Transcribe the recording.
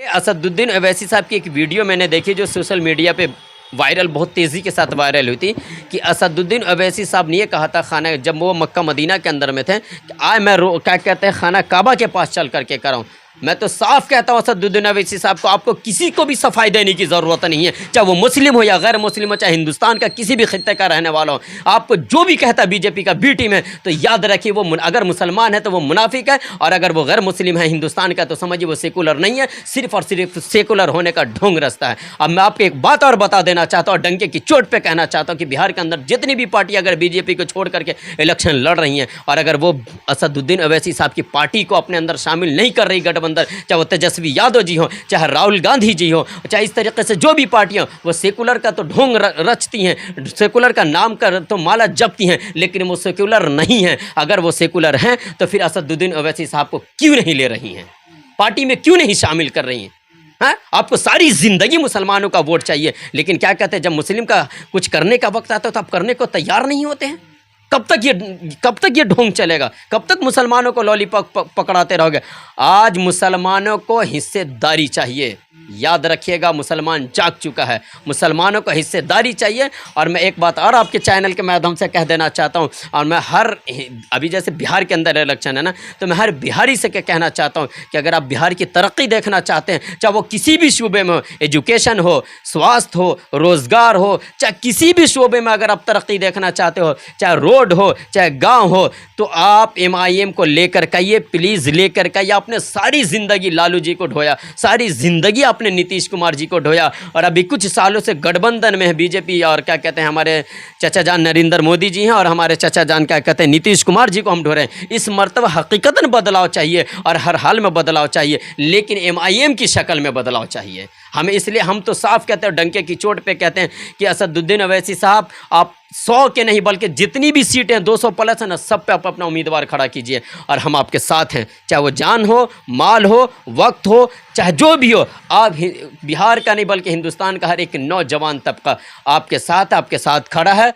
असदुद्दीन ओवैसी साहब की एक वीडियो मैंने देखी जो सोशल मीडिया पे वायरल, बहुत तेज़ी के साथ वायरल हुई थी कि असदुद्दीन ओवैसी साहब ने ये कहा था खाना, जब वो मक्का मदीना के अंदर में थे, कि आज मैं क्या कहते हैं खाना काबा के पास चल करके कराऊँ। मैं तो साफ कहता हूँ असदुद्दीन ओवैसी साहब को, आपको किसी को भी सफाई देने की ज़रूरत नहीं है, चाहे वो मुस्लिम हो या गैर मुस्लिम हो, चाहे हिंदुस्तान का किसी भी खित्ते का रहने वाला हो। आपको जो भी कहता है बीजेपी का बी टीम है, तो याद रखिए वो अगर मुसलमान है तो वो मुनाफिक है, और अगर वो गैर मुस्लिम है हिंदुस्तान का तो समझिए वो सेकुलर नहीं है, सिर्फ और सिर्फ सेकुलर होने का ढोंग रास्ता है। अब मैं आपको एक बात और बता देना चाहता हूँ, डंके की चोट पर कहना चाहता हूँ कि बिहार के अंदर जितनी भी पार्टी अगर बीजेपी को छोड़ करके इलेक्शन लड़ रही हैं, और अगर वो असदुद्दीन ओवैसी साहब की पार्टी को अपने अंदर शामिल नहीं कर रही गठबंधन, चाहे वो तेजस्वी यादव जी हो, चाहे राहुल गांधी जी हो, चाहे इस तरीके से जो भी पार्टियां, वो सेकुलर का तो ढोंग रचती हैं, सेकुलर का नाम कर तो माला जपती हैं, लेकिन वो सेकुलर नहीं हैं। अगर वो सेकुलर हैं तो फिर असदुद्दीन ओवैसी साहब को क्यों नहीं ले रही हैं, पार्टी में क्यों नहीं शामिल कर रही हैं? हाँ, आपको सारी ज़िंदगी मुसलमानों का वोट चाहिए, लेकिन क्या कहते हैं, जब मुस्लिम का कुछ करने का वक्त आता है तो आप करने को तैयार नहीं होते हैं। कब तक ये ढोंग चलेगा? कब तक मुसलमानों को लॉलीपॉप पकड़ाते रहोगे? आज मुसलमानों को हिस्सेदारी चाहिए, याद रखिएगा, मुसलमान जाग चुका है, मुसलमानों को हिस्सेदारी चाहिए। और मैं एक बात और आपके चैनल के माध्यम से कह देना चाहता हूँ, और मैं अभी जैसे बिहार के अंदर इलेक्शन है ना, तो मैं हर बिहारी से क्या कहना चाहता हूँ कि अगर आप बिहार की तरक्की देखना चाहते हैं, चाहे वो किसी भी शूबे में हो, एजुकेशन हो, स्वास्थ्य हो, रोज़गार हो, चाहे किसी भी शूबे में अगर आप तरक्की देखना चाहते हो, चाहे रोड हो, चाहे गांव हो, तो आप MIM को लेकर कहिए, प्लीज़ लेकर कहिए। आपने सारी ज़िंदगी लालू जी को ढोया, सारी ज़िंदगी आपने नीतीश कुमार जी को ढोया, और अभी कुछ सालों से गठबंधन में है बीजेपी, और क्या कहते हैं हमारे चाचा जान नरेंद्र मोदी जी हैं, और हमारे चाचा जान क्या कहते हैं नीतीश कुमार जी को हम ढो रहे हैं। इस मर्तबा हकीकतन बदलाव चाहिए, और हर हाल में बदलाव चाहिए, लेकिन MIM की शक्ल में बदलाव चाहिए हमें। इसलिए हम तो साफ कहते हैं, डंके की चोट पे कहते हैं कि असदुद्दीन ओवैसी साहब, आप 100 के नहीं बल्कि जितनी भी सीटें 200 प्लस है ना, सब पे आप अपना उम्मीदवार खड़ा कीजिए, और हम आपके साथ हैं, चाहे वो जान हो, माल हो, वक्त हो, चाहे जो भी हो। आप बिहार का नहीं बल्कि हिंदुस्तान का हर एक नौजवान तबका आपके साथ खड़ा है।